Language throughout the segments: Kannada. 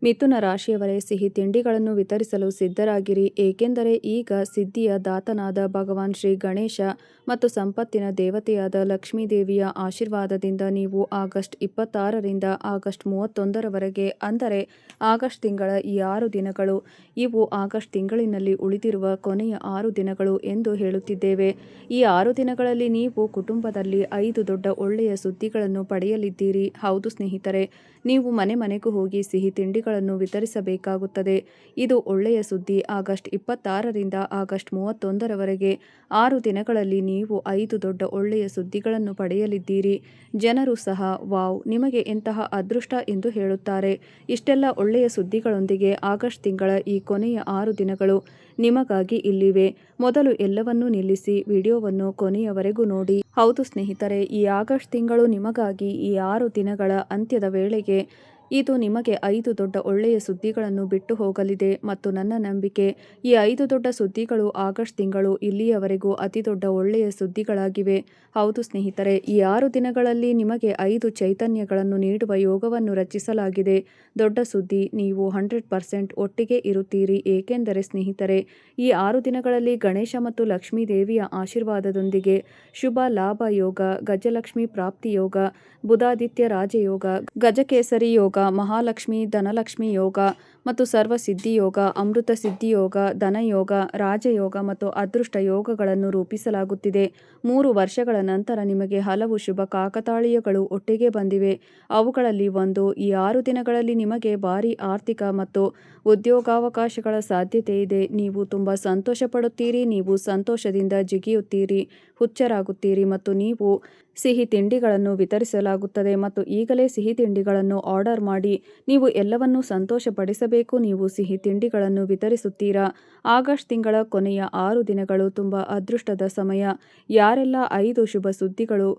ಮಿಥುನ ರಾಶಿಯವರೇ, ಸಿಹಿ ತಿಂಡಿಗಳನ್ನು ವಿತರಿಸಲು ಸಿದ್ಧರಾಗಿರಿ. ಏಕೆಂದರೆ ಈಗ ಸಿದ್ಧಿಯ ದಾತನಾದ ಭಗವಾನ್ ಶ್ರೀ ಗಣೇಶ ಮತ್ತು ಸಂಪತ್ತಿನ ದೇವತೆಯಾದ ಲಕ್ಷ್ಮೀ ದೇವಿಯ ಆಶೀರ್ವಾದದಿಂದ ನೀವು ಆಗಸ್ಟ್ 26ರಿಂದ ಆಗಸ್ಟ್ 31ರವರೆಗೆ, ಅಂದರೆ ಆಗಸ್ಟ್ ತಿಂಗಳ ಈ 6 ದಿನಗಳು, ಇವು ಆಗಸ್ಟ್ ತಿಂಗಳಿನಲ್ಲಿ ಉಳಿದಿರುವ ಕೊನೆಯ 6 ದಿನಗಳು ಎಂದು ಹೇಳುತ್ತಿದ್ದೇವೆ. ಈ 6 ದಿನಗಳಲ್ಲಿ ನೀವು ಕುಟುಂಬದಲ್ಲಿ 5 ದೊಡ್ಡ ಒಳ್ಳೆಯ ಸುದ್ದಿಗಳನ್ನು ಪಡೆಯಲಿದ್ದೀರಿ. ಹೌದು ಸ್ನೇಹಿತರೆ, ನೀವು ಮನೆ ಮನೆಗೂ ಹೋಗಿ ಸಿಹಿ ತಿಂಡಿಗಳನ್ನು ವಿತರಿಸಬೇಕಾಗುತ್ತದೆ. ಇದು ಒಳ್ಳೆಯ ಸುದ್ದಿ. ಆಗಸ್ಟ್ 26ರಿಂದ ಆಗಸ್ಟ್ 31ರವರೆಗೆ 6 ದಿನಗಳಲ್ಲಿ ನೀವು 5 ದೊಡ್ಡ ಒಳ್ಳೆಯ ಸುದ್ದಿಗಳನ್ನು ಪಡೆಯಲಿದ್ದೀರಿ. ಜನರು ಸಹ ವಾವ್, ನಿಮಗೆ ಎಂತಹ ಅದೃಷ್ಟ ಎಂದು ಹೇಳುತ್ತಾರೆ. ಇಷ್ಟೆಲ್ಲ ಒಳ್ಳೆಯ ಸುದ್ದಿಗಳೊಂದಿಗೆ ಆಗಸ್ಟ್ ತಿಂಗಳ ಈ ಕೊನೆಯ 6 ದಿನಗಳು ನಿಮಗಾಗಿ ಇಲ್ಲಿವೆ. ಮೊದಲು ಎಲ್ಲವನ್ನೂ ನಿಲ್ಲಿಸಿ ವಿಡಿಯೋವನ್ನು ಕೊನೆಯವರೆಗೂ ನೋಡಿ. ಹೌದು ಸ್ನೇಹಿತರೆ, ಈ ಆಗಸ್ಟ್ ತಿಂಗಳು ನಿಮಗಾಗಿ ಈ 6 ದಿನಗಳ ಅಂತ್ಯದ ವೇಳೆಗೆ ಇದು ನಿಮಗೆ 5 ದೊಡ್ಡ ಒಳ್ಳೆಯ ಸುದ್ದಿಗಳನ್ನು ಬಿಟ್ಟು ಹೋಗಲಿದೆ. ಮತ್ತು ನನ್ನ ನಂಬಿಕೆ, ಈ 5 ದೊಡ್ಡ ಸುದ್ದಿಗಳು ಆಗಸ್ಟ್ ತಿಂಗಳು ಇಲ್ಲಿಯವರೆಗೂ ಅತಿ ದೊಡ್ಡ ಒಳ್ಳೆಯ ಸುದ್ದಿಗಳಾಗಿವೆ. ಹೌದು ಸ್ನೇಹಿತರೆ, ಈ 6 ದಿನಗಳಲ್ಲಿ ನಿಮಗೆ 5 ಚೈತನ್ಯಗಳನ್ನು ನೀಡುವ ಯೋಗವನ್ನು ರಚಿಸಲಾಗಿದೆ. ದೊಡ್ಡ ಸುದ್ದಿ, ನೀವು 100% ಒಟ್ಟಿಗೆ ಇರುತ್ತೀರಿ. ಏಕೆಂದರೆ ಸ್ನೇಹಿತರೆ, ಈ 6 ದಿನಗಳಲ್ಲಿ ಗಣೇಶ ಮತ್ತು ಲಕ್ಷ್ಮೀ ದೇವಿಯ ಆಶೀರ್ವಾದದೊಂದಿಗೆ ಶುಭ ಲಾಭ ಯೋಗ, ಗಜಲಕ್ಷ್ಮಿ ಪ್ರಾಪ್ತಿ ಯೋಗ, ಬುಧಾದಿತ್ಯ ರಾಜಯೋಗ, ಗಜಕೇಸರಿ ಯೋಗ, ಮಹಾಲಕ್ಷ್ಮಿ ಧನಲಕ್ಷ್ಮಿ ಯೋಗ ಮತ್ತು ಸರ್ವಸಿದ್ಧಿ ಯೋಗ, ಅಮೃತ ಸಿದ್ಧಿ ಯೋಗ, ಧನಯೋಗ, ರಾಜಯೋಗ ಮತ್ತು ಅದೃಷ್ಟ ಯೋಗಗಳನ್ನು ರೂಪಿಸಲಾಗುತ್ತಿದೆ. 3 ವರ್ಷಗಳ ನಂತರ ನಿಮಗೆ ಹಲವು ಶುಭ ಕಾಕತಾಳೀಯಗಳು ಒಟ್ಟಿಗೆ ಬಂದಿವೆ. ಅವುಗಳಲ್ಲಿ ಒಂದು, ಈ 6 ದಿನಗಳಲ್ಲಿ ನಿಮಗೆ ಭಾರೀ ಆರ್ಥಿಕ ಮತ್ತು ಉದ್ಯೋಗಾವಕಾಶಗಳ ಸಾಧ್ಯತೆ ಇದೆ. ನೀವು ತುಂಬ ಸಂತೋಷ ಪಡುತ್ತೀರಿ, ನೀವು ಸಂತೋಷದಿಂದ ಜಿಗಿಯುತ್ತೀರಿ, ಹುಚ್ಚರಾಗುತ್ತೀರಿ ಮತ್ತು ನೀವು ಸಿಹಿ ತಿಂಡಿಗಳನ್ನು ವಿತರಿಸಲಾಗುತ್ತದೆ. ಮತ್ತು ಈಗಲೇ ಸಿಹಿ ತಿಂಡಿಗಳನ್ನು ಆರ್ಡರ್ ಮಾಡಿ. ನೀವು ಎಲ್ಲವನ್ನೂ ಸಂತೋಷಪಡಿಸಬೇಕು. ನೀವು ಸಿಹಿ ತಿಂಡಿಗಳನ್ನು ವಿತರಿಸುತ್ತೀರಾ. ಆಗಸ್ಟ್ ತಿಂಗಳ ಕೊನೆಯ 6 ದಿನಗಳು ತುಂಬ ಅದೃಷ್ಟದ ಸಮಯ. ಯಾರೆಲ್ಲ 5 ಶುಭ ಸುದ್ದಿಗಳು.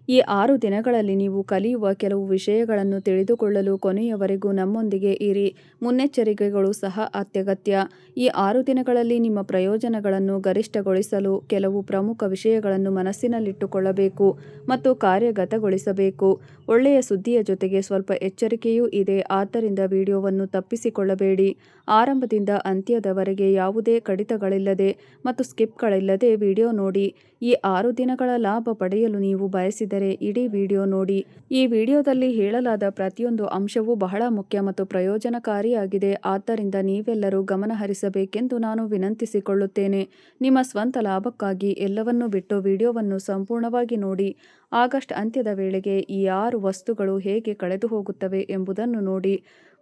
ಈ 6 ದಿನಗಳಲ್ಲಿ ನೀವು ಕಲಿಯುವ ಕೆಲವು ವಿಷಯಗಳನ್ನು ತಿಳಿದುಕೊಳ್ಳಲು ಕೊನೆಯವರೆಗೂ ನಮ್ಮೊಂದಿಗೆ ಇರಿ. ಮುನ್ನೆಚ್ಚರಿಕೆಗಳು ಸಹ ಅತ್ಯಗತ್ಯ. ಈ 6 ದಿನಗಳಲ್ಲಿ ನಿಮ್ಮ ಪ್ರಯೋಜನಗಳನ್ನು ಗರಿಷ್ಠಗೊಳಿಸಲು ಕೆಲವು ಪ್ರಮುಖ ವಿಷಯಗಳನ್ನು ಮನಸ್ಸಿನಲ್ಲಿಟ್ಟುಕೊಳ್ಳಬೇಕು ಮತ್ತು ಕಾರ್ಯಗತಗೊಳಿಸಬೇಕು. ಒಳ್ಳೆಯ ಸುದ್ದಿಯ ಜೊತೆಗೆ ಸ್ವಲ್ಪ ಎಚ್ಚರಿಕೆಯೂ ಇದೆ. ಆದ್ದರಿಂದ ವಿಡಿಯೋವನ್ನು ತಪ್ಪಿಸಿಕೊಳ್ಳಬೇಡಿ. ಆರಂಭದಿಂದ ಅಂತ್ಯದವರೆಗೆ ಯಾವುದೇ ಕಡಿತಗಳಿಲ್ಲದೆ ಮತ್ತು ಸ್ಕಿಪ್ಗಳಿಲ್ಲದೆ ವಿಡಿಯೋ ನೋಡಿ. ಈ 6 ದಿನಗಳ ಲಾಭ ಪಡೆಯಲು ನೀವು ಬಯಸಿದರೆ ಇಡೀ ವಿಡಿಯೋ ನೋಡಿ. ಈ ವಿಡಿಯೋದಲ್ಲಿ ಹೇಳಲಾದ ಪ್ರತಿಯೊಂದು ಅಂಶವೂ ಬಹಳ ಮುಖ್ಯ ಮತ್ತು ಪ್ರಯೋಜನಕಾರಿಯಾಗಿದೆ. ಆದ್ದರಿಂದ ನೀವೆಲ್ಲರೂ ಗಮನಹರಿಸಬೇಕೆಂದು ನಾನು ವಿನಂತಿಸಿಕೊಳ್ಳುತ್ತೇನೆ. ನಿಮ್ಮ ಸ್ವಂತ ಲಾಭಕ್ಕಾಗಿ ಎಲ್ಲವನ್ನೂ ಬಿಟ್ಟು ವಿಡಿಯೋವನ್ನು ಸಂಪೂರ್ಣವಾಗಿ ನೋಡಿ. ಆಗಸ್ಟ್ ಅಂತ್ಯದ ವೇಳೆಗೆ ಈ 6 ವಸ್ತುಗಳು ಹೇಗೆ ಕಳೆದು ಹೋಗುತ್ತವೆ ಎಂಬುದನ್ನು ನೋಡಿ.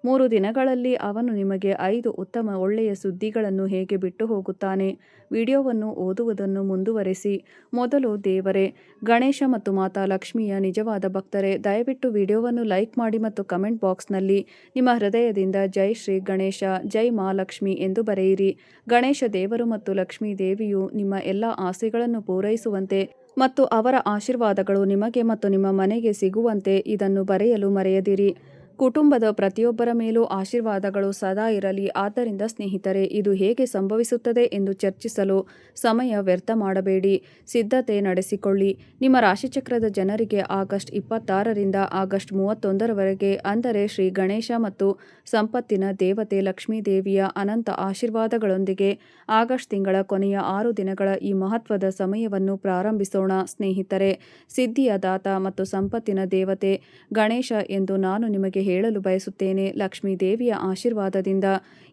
3 ದಿನಗಳಲ್ಲಿ ಅವನು ನಿಮಗೆ 5 ಉತ್ತಮ ಒಳ್ಳೆಯ ಸುದ್ದಿಗಳನ್ನು ಹೇಗೆ ಬಿಟ್ಟು ಹೋಗುತ್ತಾನೆ. ವಿಡಿಯೋವನ್ನು ಓದುವುದನ್ನು ಮುಂದುವರೆಸಿ. ಮೊದಲು, ದೇವರೇ, ಗಣೇಶ ಮತ್ತು ಮಾತಾ ಲಕ್ಷ್ಮಿಯ ನಿಜವಾದ ಭಕ್ತರೇ, ದಯವಿಟ್ಟು ವಿಡಿಯೋವನ್ನು ಲೈಕ್ ಮಾಡಿ ಮತ್ತು ಕಮೆಂಟ್ ಬಾಕ್ಸ್ನಲ್ಲಿ ನಿಮ್ಮ ಹೃದಯದಿಂದ ಜೈ ಶ್ರೀ ಗಣೇಶ, ಜೈ ಮಾ ಲಕ್ಷ್ಮಿ ಎಂದು ಬರೆಯಿರಿ. ಗಣೇಶ ದೇವರು ಮತ್ತು ಲಕ್ಷ್ಮೀ ದೇವಿಯು ನಿಮ್ಮ ಎಲ್ಲ ಆಸೆಗಳನ್ನು ಪೂರೈಸುವಂತೆ ಮತ್ತು ಅವರ ಆಶೀರ್ವಾದಗಳು ನಿಮಗೆ ಮತ್ತು ನಿಮ್ಮ ಮನೆಗೆ ಸಿಗುವಂತೆ ಇದನ್ನು ಬರೆಯಲು ಮರೆಯದಿರಿ. ಕುಟುಂಬದ ಪ್ರತಿಯೊಬ್ಬರ ಮೇಲೂ ಆಶೀರ್ವಾದಗಳು ಸದಾ ಇರಲಿ. ಆದ್ದರಿಂದ ಸ್ನೇಹಿತರೆ, ಇದು ಹೇಗೆ ಸಂಭವಿಸುತ್ತದೆ ಎಂದು ಚರ್ಚಿಸಲು ಸಮಯ ವ್ಯರ್ಥ ಮಾಡಬೇಡಿ. ಸಿದ್ಧತೆ ನಡೆಸಿಕೊಳ್ಳಿ. ನಿಮ್ಮ ರಾಶಿಚಕ್ರದ ಜನರಿಗೆ ಆಗಸ್ಟ್ 26ರಿಂದ ಆಗಸ್ಟ್ 31ರವರೆಗೆ, ಅಂದರೆ ಶ್ರೀ ಗಣೇಶ ಮತ್ತು ಸಂಪತ್ತಿನ ದೇವತೆ ಲಕ್ಷ್ಮೀ ದೇವಿಯ ಅನಂತ ಆಶೀರ್ವಾದಗಳೊಂದಿಗೆ ಆಗಸ್ಟ್ ತಿಂಗಳ ಕೊನೆಯ 6 ದಿನಗಳ ಈ ಮಹತ್ವದ ಸಮಯವನ್ನು ಪ್ರಾರಂಭಿಸೋಣ. ಸ್ನೇಹಿತರೆ, ಸಿದ್ಧಿಯ ದಾತ ಮತ್ತು ಸಂಪತ್ತಿನ ದೇವತೆ ಗಣೇಶ ಎಂದು ನಾನು ನಿಮಗೆ ಹೇಳಲು ಬಯಸುತ್ತೇನೆ. ಲಕ್ಷ್ಮೀ ದೇವಿಯ ಆಶೀರ್ವಾದದಿಂದ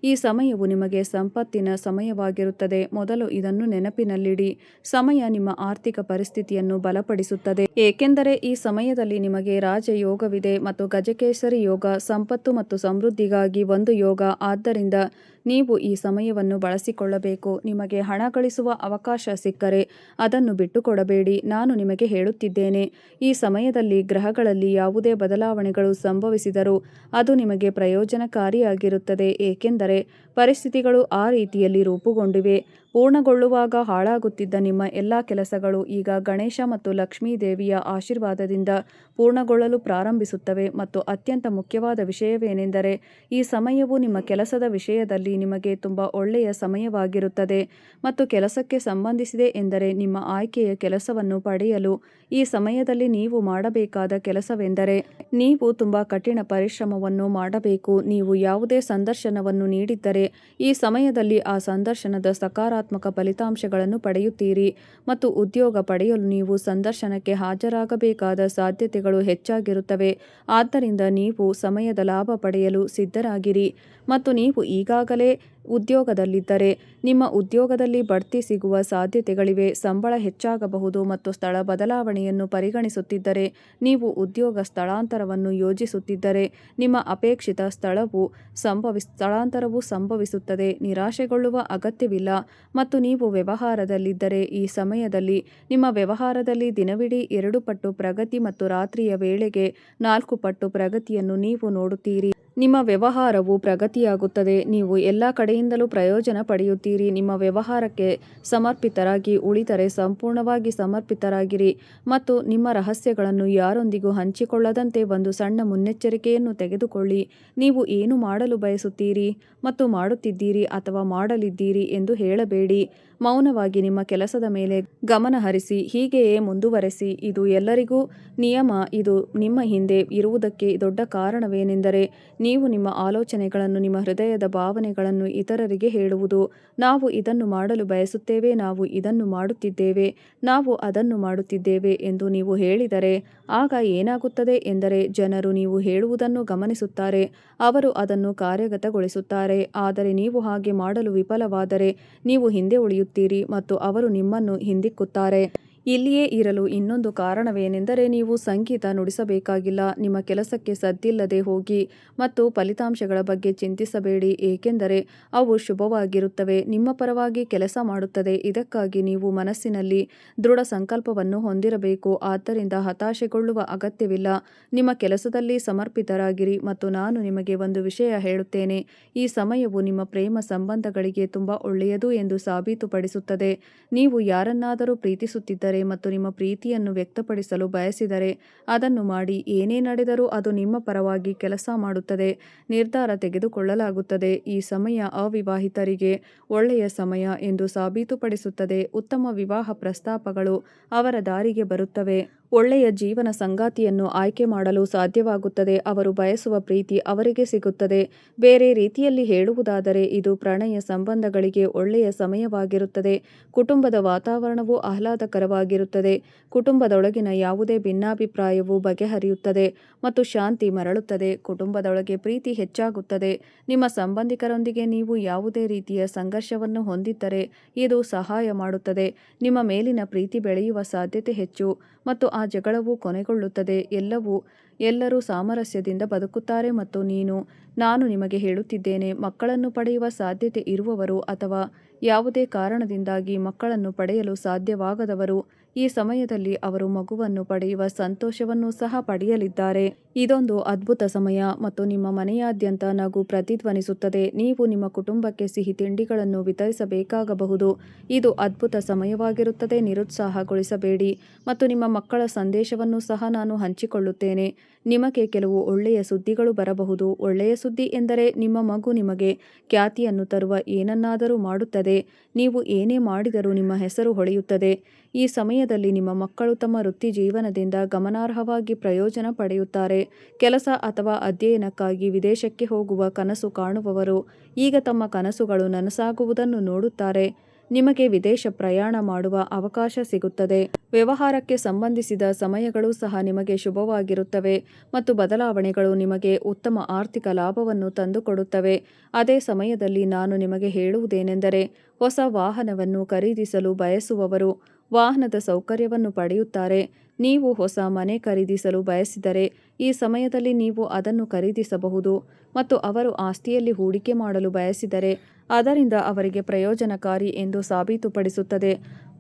ಈ ಸಮಯವು ನಿಮಗೆ ಸಂಪತ್ತಿನ ಸಮಯವಾಗಿರುತ್ತದೆ. ಮೊದಲು ಇದನ್ನು ನೆನಪಿನಲ್ಲಿಡಿ. ಸಮಯ ನಿಮ್ಮ ಆರ್ಥಿಕ ಪರಿಸ್ಥಿತಿಯನ್ನು ಬಲಪಡಿಸುತ್ತದೆ. ಏಕೆಂದರೆ ಈ ಸಮಯದಲ್ಲಿ ನಿಮಗೆ ರಾಜಯೋಗವಿದೆ ಮತ್ತು ಗಜಕೇಸರಿ ಯೋಗ, ಸಂಪತ್ತು ಮತ್ತು ಸಮೃದ್ಧಿಗಾಗಿ ಒಂದು ಯೋಗ. ಆದ್ದರಿಂದ ನೀವು ಈ ಸಮಯವನ್ನು ಬಳಸಿಕೊಳ್ಳಬೇಕು. ನಿಮಗೆ ಹಣ ಗಳಿಸುವ ಅವಕಾಶ ಸಿಕ್ಕರೆ ಅದನ್ನು ಬಿಟ್ಟುಕೊಡಬೇಡಿ. ನಾನು ನಿಮಗೆ ಹೇಳುತ್ತಿದ್ದೇನೆ, ಈ ಸಮಯದಲ್ಲಿ ಗ್ರಹಗಳಲ್ಲಿ ಯಾವುದೇ ಬದಲಾವಣೆಗಳು ಸಂಭವಿಸಿದರೂ ಅದು ನಿಮಗೆ ಪ್ರಯೋಜನಕಾರಿಯಾಗಿರುತ್ತದೆ. ಏಕೆಂದರೆ ಪರಿಸ್ಥಿತಿಗಳು ಆ ರೀತಿಯಲ್ಲಿ ರೂಪುಗೊಂಡಿವೆ. ಪೂರ್ಣಗೊಳ್ಳುವಾಗ ಹಾಳಾಗುತ್ತಿದ್ದ ನಿಮ್ಮ ಎಲ್ಲ ಕೆಲಸಗಳು ಈಗ ಗಣೇಶ ಮತ್ತು ಲಕ್ಷ್ಮೀ ದೇವಿಯ ಆಶೀರ್ವಾದದಿಂದ ಪೂರ್ಣಗೊಳ್ಳಲು ಪ್ರಾರಂಭಿಸುತ್ತವೆ. ಮತ್ತು ಅತ್ಯಂತ ಮುಖ್ಯವಾದ ವಿಷಯವೇನೆಂದರೆ, ಈ ಸಮಯವು ನಿಮ್ಮ ಕೆಲಸದ ವಿಷಯದಲ್ಲಿ ನಿಮಗೆ ತುಂಬ ಒಳ್ಳೆಯ ಸಮಯವಾಗಿರುತ್ತದೆ. ಮತ್ತು ಕೆಲಸಕ್ಕೆ ಸಂಬಂಧಿಸಿದೆ ಎಂದರೆ, ನಿಮ್ಮ ಆಯ್ಕೆಯ ಕೆಲಸವನ್ನು ಪಡೆಯಲು ಈ ಸಮಯದಲ್ಲಿ ನೀವು ಮಾಡಬೇಕಾದ ಕೆಲಸವೆಂದರೆ, ನೀವು ತುಂಬ ಕಠಿಣ ಪರಿಶ್ರಮವನ್ನು ಮಾಡಬೇಕು. ನೀವು ಯಾವುದೇ ಸಂದರ್ಶನವನ್ನು ನೀಡಿದ್ದರೆ ಈ ಸಮಯದಲ್ಲಿ ಆ ಸಂದರ್ಶನದ ಸಕಾರಾತ್ಮಕ ಫಲಿತಾಂಶಗಳನ್ನು ಪಡೆಯುತ್ತೀರಿ. ಮತ್ತು ಉದ್ಯೋಗ ಪಡೆಯಲು ನೀವು ಸಂದರ್ಶನಕ್ಕೆ ಹಾಜರಾಗಬೇಕಾದ ಸಾಧ್ಯತೆಗಳು ಹೆಚ್ಚಾಗಿರುತ್ತವೆ. ಆದ್ದರಿಂದ ನೀವು ಸಮಯದ ಲಾಭ ಪಡೆಯಲು ಸಿದ್ಧರಾಗಿರಿ. ಮತ್ತು ನೀವು ಈಗಾಗಲೇ ಉದ್ಯೋಗದಲ್ಲಿದ್ದರೆ, ನಿಮ್ಮ ಉದ್ಯೋಗದಲ್ಲಿ ಬಡ್ತಿ ಸಿಗುವ ಸಾಧ್ಯತೆಗಳಿವೆ. ಸಂಬಳ ಹೆಚ್ಚಾಗಬಹುದು. ಮತ್ತು ಸ್ಥಳ ಬದಲಾವಣೆಯನ್ನು ಪರಿಗಣಿಸುತ್ತಿದ್ದರೆ, ನೀವು ಉದ್ಯೋಗ ಸ್ಥಳಾಂತರವನ್ನು ಯೋಜಿಸುತ್ತಿದ್ದರೆ, ನಿಮ್ಮ ಅಪೇಕ್ಷಿತ ಸ್ಥಳಾಂತರವು ಸಂಭವಿಸುತ್ತದೆ. ನಿರಾಶೆಗೊಳ್ಳುವ ಅಗತ್ಯವಿಲ್ಲ. ಮತ್ತು ನೀವು ವ್ಯವಹಾರದಲ್ಲಿದ್ದರೆ, ಈ ಸಮಯದಲ್ಲಿ ನಿಮ್ಮ ವ್ಯವಹಾರದಲ್ಲಿ ದಿನವಿಡೀ 2 ಪಟ್ಟು ಪ್ರಗತಿ ಮತ್ತು ರಾತ್ರಿಯ ವೇಳೆಗೆ 4 ಪಟ್ಟು ಪ್ರಗತಿಯನ್ನು ನೀವು ನೋಡುತ್ತೀರಿ. ನಿಮ್ಮ ವ್ಯವಹಾರವು ಪ್ರಗತಿಯಾಗುತ್ತದೆ. ನೀವು ಎಲ್ಲ ಕಡೆಯಿಂದಲೂ ಪ್ರಯೋಜನ ಪಡೆಯುತ್ತೀರಿ. ನಿಮ್ಮ ವ್ಯವಹಾರಕ್ಕೆ ಸಮರ್ಪಿತರಾಗಿ ಉಳಿದರೆ ಸಂಪೂರ್ಣವಾಗಿ ಸಮರ್ಪಿತರಾಗಿರಿ. ಮತ್ತು ನಿಮ್ಮ ರಹಸ್ಯಗಳನ್ನು ಯಾರೊಂದಿಗೂ ಹಂಚಿಕೊಳ್ಳದಂತೆ ಒಂದು ಸಣ್ಣ ಮುನ್ನೆಚ್ಚರಿಕೆಯನ್ನು ತೆಗೆದುಕೊಳ್ಳಿ. ನೀವು ಏನು ಮಾಡಲು ಬಯಸುತ್ತೀರಿ ಮತ್ತು ಮಾಡುತ್ತಿದ್ದೀರಿ ಅಥವಾ ಮಾಡಲಿದ್ದೀರಿ ಎಂದು ಹೇಳಬೇಡಿ. ಮೌನವಾಗಿ ನಿಮ್ಮ ಕೆಲಸದ ಮೇಲೆ ಗಮನ ಹರಿಸಿ, ಹೀಗೆಯೇ ಮುಂದುವರೆಸಿ. ಇದು ಎಲ್ಲರಿಗೂ ನಿಯಮ. ಇದು ನಿಮ್ಮ ಹಿಂದೆ ಇರುವುದಕ್ಕೆ ದೊಡ್ಡ ಕಾರಣವೇನೆಂದರೆ, ನೀವು ನಿಮ್ಮ ಆಲೋಚನೆಗಳನ್ನು, ನಿಮ್ಮ ಹೃದಯದ ಭಾವನೆಗಳನ್ನು ಇತರರಿಗೆ ಹೇಳುವುದು. ನಾವು ಇದನ್ನು ಮಾಡಲು ಬಯಸುತ್ತೇವೆ, ನಾವು ಇದನ್ನು ಮಾಡುತ್ತಿದ್ದೇವೆ, ನಾವು ಅದನ್ನು ಮಾಡುತ್ತಿದ್ದೇವೆ ಎಂದು ನೀವು ಹೇಳಿದರೆ, ಆಗ ಏನಾಗುತ್ತದೆ ಎಂದರೆ, ಜನರು ನೀವು ಹೇಳುವುದನ್ನು ಗಮನಿಸುತ್ತಾರೆ, ಅವರು ಅದನ್ನು ಕಾರ್ಯಗತಗೊಳಿಸುತ್ತಾರೆ. ಆದರೆ ನೀವು ಹಾಗೆ ಮಾಡಲು ವಿಫಲವಾದರೆ, ನೀವು ಹಿಂದೆ ಉಳಿಯುತ್ತೀರಿ ಮತ್ತು ಅವರು ನಿಮ್ಮನ್ನು ಹಿಂದಿಕ್ಕುತ್ತಾರೆ. ಇಲ್ಲಿಯೇ ಇರಲು ಇನ್ನೊಂದು ಕಾರಣವೇನೆಂದರೆ, ನೀವು ಸಂಗೀತ ನುಡಿಸಬೇಕಾಗಿಲ್ಲ. ನಿಮ್ಮ ಕೆಲಸಕ್ಕೆ ಸದ್ದಿಲ್ಲದೆ ಹೋಗಿ ಮತ್ತು ಫಲಿತಾಂಶಗಳ ಬಗ್ಗೆ ಚಿಂತಿಸಬೇಡಿ, ಏಕೆಂದರೆ ಅವು ಶುಭವಾಗಿರುತ್ತವೆ, ನಿಮ್ಮ ಪರವಾಗಿ ಕೆಲಸ ಮಾಡುತ್ತದೆ. ಇದಕ್ಕಾಗಿ ನೀವು ಮನಸ್ಸಿನಲ್ಲಿ ದೃಢ ಸಂಕಲ್ಪವನ್ನು ಹೊಂದಿರಬೇಕು. ಆದ್ದರಿಂದ ಹತಾಶೆಗೊಳ್ಳುವ ಅಗತ್ಯವಿಲ್ಲ. ನಿಮ್ಮ ಕೆಲಸದಲ್ಲಿ ಸಮರ್ಪಿತರಾಗಿರಿ. ಮತ್ತು ನಾನು ನಿಮಗೆ ಒಂದು ವಿಷಯ ಹೇಳುತ್ತೇನೆ, ಈ ಸಮಯವು ನಿಮ್ಮ ಪ್ರೇಮ ಸಂಬಂಧಗಳಿಗೆ ತುಂಬ ಒಳ್ಳೆಯದು ಎಂದು ಸಾಬೀತುಪಡಿಸುತ್ತದೆ. ನೀವು ಯಾರನ್ನಾದರೂ ಪ್ರೀತಿಸುತ್ತಿದ್ದರೆ ಮತ್ತು ನಿಮ್ಮ ಪ್ರೀತಿಯನ್ನು ವ್ಯಕ್ತಪಡಿಸಲು ಬಯಸಿದರೆ, ಅದನ್ನು ಮಾಡಿ. ಏನೇ ನಡೆದರೂ ಅದು ನಿಮ್ಮ ಪರವಾಗಿ ಕೆಲಸ ಮಾಡುತ್ತದೆ. ನಿರ್ಧಾರ ತೆಗೆದುಕೊಳ್ಳಲಾಗುತ್ತದೆ. ಈ ಸಮಯ ಅವಿವಾಹಿತರಿಗೆ ಒಳ್ಳೆಯ ಸಮಯ ಎಂದು ಸಾಬೀತುಪಡಿಸುತ್ತದೆ. ಉತ್ತಮ ವಿವಾಹ ಪ್ರಸ್ತಾಪಗಳು ಅವರ ದಾರಿಗೆ ಬರುತ್ತವೆ. ಒಳ್ಳೆಯ ಜೀವನ ಸಂಗಾತಿಯನ್ನು ಆಯ್ಕೆ ಮಾಡಲು ಸಾಧ್ಯವಾಗುತ್ತದೆ. ಅವರು ಬಯಸುವ ಪ್ರೀತಿ ಅವರಿಗೆ ಸಿಗುತ್ತದೆ. ಬೇರೆ ರೀತಿಯಲ್ಲಿ ಹೇಳುವುದಾದರೆ, ಇದು ಪ್ರಣಯ ಸಂಬಂಧಗಳಿಗೆ ಒಳ್ಳೆಯ ಸಮಯವಾಗಿರುತ್ತದೆ. ಕುಟುಂಬದ ವಾತಾವರಣವು ಆಹ್ಲಾದಕರವಾಗಿರುತ್ತದೆ. ಕುಟುಂಬದೊಳಗಿನ ಯಾವುದೇ ಭಿನ್ನಾಭಿಪ್ರಾಯವು ಬಗೆಹರಿಯುತ್ತದೆ ಮತ್ತು ಶಾಂತಿ ಮರಳುತ್ತದೆ. ಕುಟುಂಬದೊಳಗೆ ಪ್ರೀತಿ ಹೆಚ್ಚಾಗುತ್ತದೆ. ನಿಮ್ಮ ಸಂಬಂಧಿಕರೊಂದಿಗೆ ನೀವು ಯಾವುದೇ ರೀತಿಯ ಸಂಘರ್ಷವನ್ನು ಹೊಂದಿದ್ದರೆ, ಇದು ಸಹಾಯ ಮಾಡುತ್ತದೆ. ನಿಮ್ಮ ಮೇಲಿನ ಪ್ರೀತಿ ಬೆಳೆಯುವ ಸಾಧ್ಯತೆ ಹೆಚ್ಚು ಮತ್ತು ಆ ಜಗಳವು ಕೊನೆಗೊಳ್ಳುತ್ತದೆ. ಎಲ್ಲರೂ ಸಾಮರಸ್ಯದಿಂದ ಬದುಕುತ್ತಾರೆ. ಮತ್ತು ನಾನು ನಿಮಗೆ ಹೇಳುತ್ತಿದ್ದೇನೆ, ಮಕ್ಕಳನ್ನು ಪಡೆಯುವ ಸಾಧ್ಯತೆ ಇರುವವರು ಅಥವಾ ಯಾವುದೇ ಕಾರಣದಿಂದಾಗಿ ಮಕ್ಕಳನ್ನು ಪಡೆಯಲು ಸಾಧ್ಯವಾಗದವರು ಈ ಸಮಯದಲ್ಲಿ ಅವರು ಮಗುವನ್ನು ಪಡೆಯುವ ಸಂತೋಷವನ್ನು ಸಹ ಪಡೆಯಲಿದ್ದಾರೆ. ಇದೊಂದು ಅದ್ಭುತ ಸಮಯ ಮತ್ತು ನಿಮ್ಮ ಮನೆಯಾದ್ಯಂತ ನಗು ಪ್ರತಿಧ್ವನಿಸುತ್ತದೆ. ನೀವು ನಿಮ್ಮ ಕುಟುಂಬಕ್ಕೆ ಸಿಹಿ ತಿಂಡಿಗಳನ್ನು ವಿತರಿಸಬೇಕಾಗಬಹುದು. ಇದು ಅದ್ಭುತ ಸಮಯವಾಗಿರುತ್ತದೆ. ನಿರುತ್ಸಾಹಗೊಳಿಸಬೇಡಿ. ಮತ್ತು ನಿಮ್ಮ ಮಕ್ಕಳ ಸಂದೇಶವನ್ನು ಸಹ ನಾನು ಹಂಚಿಕೊಳ್ಳುತ್ತೇನೆ. ನಿಮಗೆ ಕೆಲವು ಒಳ್ಳೆಯ ಸುದ್ದಿಗಳು ಬರಬಹುದು. ಒಳ್ಳೆಯ ಸುದ್ದಿ ಎಂದರೆ, ನಿಮ್ಮ ಮಗು ನಿಮಗೆ ಖ್ಯಾತಿಯನ್ನು ತರುವ ಏನನ್ನಾದರೂ ಮಾಡುತ್ತದೆ. ನೀವು ಏನೇ ಮಾಡಿದರೂ ನಿಮ್ಮ ಹೆಸರು ಹೊಳೆಯುತ್ತದೆ. ಈ ಸಮಯದಲ್ಲಿ ನಿಮ್ಮ ಮಕ್ಕಳು ತಮ್ಮ ವೃತ್ತಿಜೀವನದಿಂದ ಗಮನಾರ್ಹವಾಗಿ ಪ್ರಯೋಜನ ಪಡೆಯುತ್ತಾರೆ. ಕೆಲಸ ಅಥವಾ ಅಧ್ಯಯನಕ್ಕಾಗಿ ವಿದೇಶಕ್ಕೆ ಹೋಗುವ ಕನಸು ಕಾಣುವವರು ಈಗ ತಮ್ಮ ಕನಸುಗಳು ನನಸಾಗುವುದನ್ನು ನೋಡುತ್ತಾರೆ. ನಿಮಗೆ ವಿದೇಶ ಪ್ರಯಾಣ ಮಾಡುವ ಅವಕಾಶ ಸಿಗುತ್ತದೆ. ವ್ಯವಹಾರಕ್ಕೆ ಸಂಬಂಧಿಸಿದ ಸಮಯಗಳು ಸಹ ನಿಮಗೆ ಶುಭವಾಗಿರುತ್ತವೆ ಮತ್ತು ಬದಲಾವಣೆಗಳು ನಿಮಗೆ ಉತ್ತಮ ಆರ್ಥಿಕ ಲಾಭವನ್ನು ತಂದುಕೊಡುತ್ತವೆ. ಅದೇ ಸಮಯದಲ್ಲಿ ನಾನು ನಿಮಗೆ ಹೇಳುವುದೇನೆಂದರೆ, ಹೊಸ ವಾಹನವನ್ನು ಖರೀದಿಸಲು ಬಯಸುವವರು ವಾಹನದ ಸೌಕರ್ಯವನ್ನು ಪಡೆಯುತ್ತಾರೆ. ನೀವು ಹೊಸ ಮನೆ ಖರೀದಿಸಲು ಬಯಸಿದರೆ, ಈ ಸಮಯದಲ್ಲಿ ನೀವು ಅದನ್ನು ಖರೀದಿಸಬಹುದು. ಮತ್ತು ಅವರು ಆಸ್ತಿಯಲ್ಲಿ ಹೂಡಿಕೆ ಮಾಡಲು ಬಯಸಿದರೆ, ಅದರಿಂದ ಅವರಿಗೆ ಪ್ರಯೋಜನಕಾರಿ ಎಂದು ಸಾಬೀತುಪಡಿಸುತ್ತದೆ.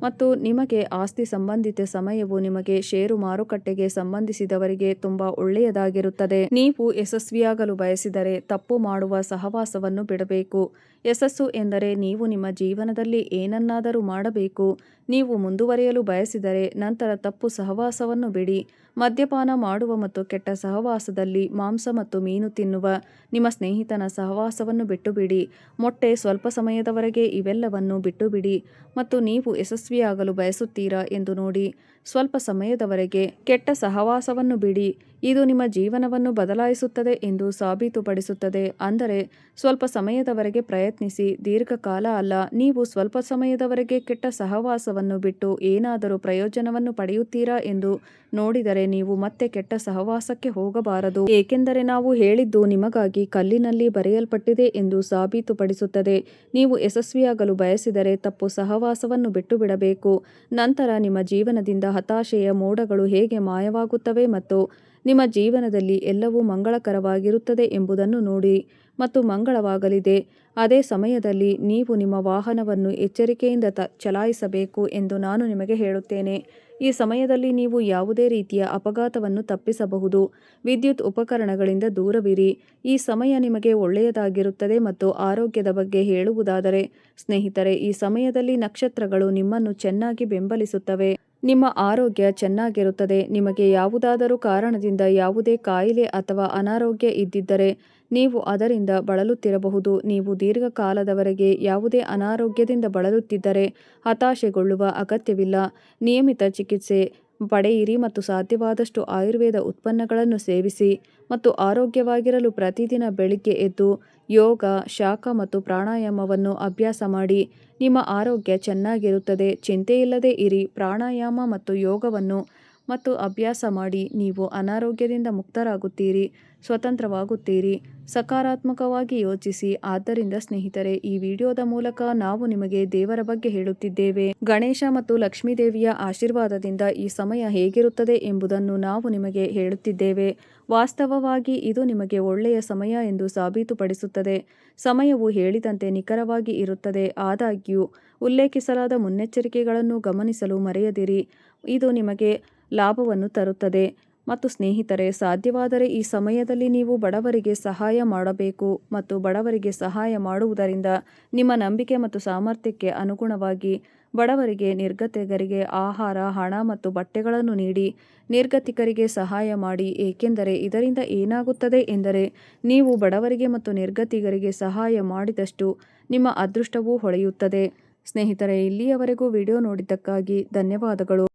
ಮತ್ತು ನಿಮಗೆ ಆಸ್ತಿ ಸಂಬಂಧಿತ ಸಮಯವು ನಿಮಗೆ ಷೇರು ಮಾರುಕಟ್ಟೆಗೆ ಸಂಬಂಧಿಸಿದವರಿಗೆ ತುಂಬಾ ಒಳ್ಳೆಯದಾಗಿರುತ್ತದೆ. ನೀವು ಯಶಸ್ವಿಯಾಗಲು ಬಯಸಿದರೆ ತಪ್ಪು ಮಾಡುವ ಸಹವಾಸವನ್ನು ಬಿಡಬೇಕು. ಯಶಸ್ಸು ಎಂದರೆ ನೀವು ನಿಮ್ಮ ಜೀವನದಲ್ಲಿ ಏನನ್ನಾದರೂ ಮಾಡಬೇಕು. ನೀವು ಮುಂದುವರಿಯಲು ಬಯಸಿದರೆ ನಂತರ ತಪ್ಪು ಸಹವಾಸವನ್ನು ಬಿಡಿ. ಮದ್ಯಪಾನ ಮಾಡುವ ಮತ್ತು ಕೆಟ್ಟ ಸಹವಾಸದಲ್ಲಿ ಮಾಂಸ ಮತ್ತು ಮೀನು ತಿನ್ನುವ ನಿಮ್ಮ ಸ್ನೇಹಿತನ ಸಹವಾಸವನ್ನು ಬಿಟ್ಟುಬಿಡಿ. ಮೊಟ್ಟೆ ಸ್ವಲ್ಪ ಸಮಯದವರೆಗೆ ಇವೆಲ್ಲವನ್ನು ಬಿಟ್ಟುಬಿಡಿ ಮತ್ತು ನೀವು ಯಶಸ್ವಿಯಾಗಲು ಬಯಸುತ್ತೀರಾ ಎಂದು ನೋಡಿ. ಸ್ವಲ್ಪ ಸಮಯದವರೆಗೆ ಕೆಟ್ಟ ಸಹವಾಸವನ್ನು ಬಿಡಿ. ಇದು ನಿಮ್ಮ ಜೀವನವನ್ನು ಬದಲಾಯಿಸುತ್ತದೆ ಎಂದು ಸಾಬೀತುಪಡಿಸುತ್ತದೆ. ಅಂದರೆ ಸ್ವಲ್ಪ ಸಮಯದವರೆಗೆ ಪ್ರಯತ್ನಿಸಿ, ದೀರ್ಘಕಾಲ ಅಲ್ಲ. ನೀವು ಸ್ವಲ್ಪ ಸಮಯದವರೆಗೆ ಕೆಟ್ಟ ಸಹವಾಸವನ್ನು ಬಿಟ್ಟು ಏನಾದರೂ ಪ್ರಯೋಜನವನ್ನು ಪಡೆಯುತ್ತೀರಾ ಎಂದು ನೋಡಿದರೆ ನೀವು ಮತ್ತೆ ಕೆಟ್ಟ ಸಹವಾಸಕ್ಕೆ ಹೋಗಬಾರದು. ಏಕೆಂದರೆ ನಾವು ಹೇಳಿದ್ದು ನಿಮಗಾಗಿ ಕಲ್ಲಿನಲ್ಲಿ ಬರೆಯಲ್ಪಟ್ಟಿದೆ ಎಂದು ಸಾಬೀತುಪಡಿಸುತ್ತದೆ. ನೀವು ಯಶಸ್ವಿಯಾಗಲು ಬಯಸಿದರೆ ತಪ್ಪು ಸಹವಾಸವನ್ನು ಬಿಟ್ಟುಬಿಡಬೇಕು. ನಂತರ ನಿಮ್ಮ ಜೀವನದಿಂದ ಹತಾಶೆಯ ಮೋಡಗಳು ಹೇಗೆ ಮಾಯವಾಗುತ್ತವೆ ಮತ್ತು ನಿಮ್ಮ ಜೀವನದಲ್ಲಿ ಎಲ್ಲವೂ ಮಂಗಳಕರವಾಗಿರುತ್ತದೆ ಎಂಬುದನ್ನು ನೋಡಿ ಮತ್ತು ಮಂಗಳವಾಗಲಿದೆ. ಅದೇ ಸಮಯದಲ್ಲಿ ನೀವು ನಿಮ್ಮ ವಾಹನವನ್ನು ಎಚ್ಚರಿಕೆಯಿಂದ ಚಲಾಯಿಸಬೇಕು ಎಂದು ನಾನು ನಿಮಗೆ ಹೇಳುತ್ತೇನೆ. ಈ ಸಮಯದಲ್ಲಿ ನೀವು ಯಾವುದೇ ರೀತಿಯ ಅಪಘಾತವನ್ನು ತಪ್ಪಿಸಬಹುದು. ವಿದ್ಯುತ್ ಉಪಕರಣಗಳಿಂದ ದೂರವಿರಿ. ಈ ಸಮಯ ನಿಮಗೆ ಒಳ್ಳೆಯದಾಗಿರುತ್ತದೆ. ಮತ್ತು ಆರೋಗ್ಯದ ಬಗ್ಗೆ ಹೇಳುವುದಾದರೆ, ಸ್ನೇಹಿತರೆ, ಈ ಸಮಯದಲ್ಲಿ ನಕ್ಷತ್ರಗಳು ನಿಮ್ಮನ್ನು ಚೆನ್ನಾಗಿ ಬೆಂಬಲಿಸುತ್ತವೆ. ನಿಮ್ಮ ಆರೋಗ್ಯ ಚೆನ್ನಾಗಿರುತ್ತದೆ. ನಿಮಗೆ ಯಾವುದಾದರೂ ಕಾರಣದಿಂದ ಯಾವುದೇ ಕಾಯಿಲೆ ಅಥವಾ ಅನಾರೋಗ್ಯ ಇದ್ದಿದ್ದರೆ ನೀವು ಅದರಿಂದ ಬಳಲುತ್ತಿರಬಹುದು. ನೀವು ದೀರ್ಘಕಾಲದವರೆಗೆ ಯಾವುದೇ ಅನಾರೋಗ್ಯದಿಂದ ಬಳಲುತ್ತಿದ್ದರೆ ಹತಾಶೆಗೊಳ್ಳುವ ಅಗತ್ಯವಿಲ್ಲ. ನಿಯಮಿತ ಚಿಕಿತ್ಸೆ ಪಡೆಯಿರಿ ಮತ್ತು ಸಾಧ್ಯವಾದಷ್ಟು ಆಯುರ್ವೇದ ಉತ್ಪನ್ನಗಳನ್ನು ಸೇವಿಸಿ ಮತ್ತು ಆರೋಗ್ಯವಾಗಿರಲು ಪ್ರತಿದಿನ ಬೆಳಿಗ್ಗೆ ಎದ್ದು ಯೋಗ, ಶಾಖ ಮತ್ತು ಪ್ರಾಣಾಯಾಮವನ್ನು ಅಭ್ಯಾಸ ಮಾಡಿ. ನಿಮ್ಮ ಆರೋಗ್ಯ ಚೆನ್ನಾಗಿರುತ್ತದೆ. ಚಿಂತೆಯಿಲ್ಲದೆ ಇರಿ. ಪ್ರಾಣಾಯಾಮ ಮತ್ತು ಯೋಗವನ್ನು ಮತ್ತು ಅಭ್ಯಾಸ ಮಾಡಿ. ನೀವು ಅನಾರೋಗ್ಯದಿಂದ ಮುಕ್ತರಾಗುತ್ತೀರಿ, ಸ್ವತಂತ್ರವಾಗುತ್ತೀರಿ. ಸಕಾರಾತ್ಮಕವಾಗಿ ಯೋಚಿಸಿ. ಆದ್ದರಿಂದ ಸ್ನೇಹಿತರೆ, ಈ ವಿಡಿಯೋದ ಮೂಲಕ ನಾವು ನಿಮಗೆ ದೇವರ ಬಗ್ಗೆ ಹೇಳುತ್ತಿದ್ದೇವೆ. ಗಣೇಶ ಮತ್ತು ಲಕ್ಷ್ಮೀದೇವಿಯ ಆಶೀರ್ವಾದದಿಂದ ಈ ಸಮಯ ಹೇಗಿರುತ್ತದೆ ಎಂಬುದನ್ನು ನಾವು ನಿಮಗೆ ಹೇಳುತ್ತಿದ್ದೇವೆ. ವಾಸ್ತವವಾಗಿ ಇದು ನಿಮಗೆ ಒಳ್ಳೆಯ ಸಮಯ ಎಂದು ಸಾಬೀತುಪಡಿಸುತ್ತದೆ. ಸಮಯವು ಹೇಳಿದಂತೆ ನಿಖರವಾಗಿ ಇರುತ್ತದೆ. ಆದಾಗ್ಯೂ ಉಲ್ಲೇಖಿಸಲಾದ ಮುನ್ನೆಚ್ಚರಿಕೆಗಳನ್ನು ಗಮನಿಸಲು ಮರೆಯದಿರಿ. ಇದು ನಿಮಗೆ ಲಾಭವನ್ನು ತರುತ್ತದೆ. ಮತ್ತು ಸ್ನೇಹಿತರೆ, ಸಾಧ್ಯವಾದರೆ ಈ ಸಮಯದಲ್ಲಿ ನೀವು ಬಡವರಿಗೆ ಸಹಾಯ ಮಾಡಬೇಕು ಮತ್ತು ಬಡವರಿಗೆ ಸಹಾಯ ಮಾಡುವುದರಿಂದ ನಿಮ್ಮ ನಂಬಿಕೆ ಮತ್ತು ಸಾಮರ್ಥ್ಯಕ್ಕೆ ಅನುಗುಣವಾಗಿ ಬಡವರಿಗೆ, ನಿರ್ಗತಿಕರಿಗೆ ಆಹಾರ, ಹಣ ಮತ್ತು ಬಟ್ಟೆಗಳನ್ನು ನೀಡಿ. ನಿರ್ಗತಿಕರಿಗೆ ಸಹಾಯ ಮಾಡಿ, ಏಕೆಂದರೆ ಇದರಿಂದ ಏನಾಗುತ್ತದೆ ಎಂದರೆ ನೀವು ಬಡವರಿಗೆ ಮತ್ತು ನಿರ್ಗತಿಕರಿಗೆ ಸಹಾಯ ಮಾಡಿದಷ್ಟು ನಿಮ್ಮ ಅದೃಷ್ಟವೂ ಹೊಳೆಯುತ್ತದೆ. ಸ್ನೇಹಿತರೆ, ಇಲ್ಲಿಯವರೆಗೂ ವಿಡಿಯೋ ನೋಡಿದ್ದಕ್ಕಾಗಿ ಧನ್ಯವಾದಗಳು.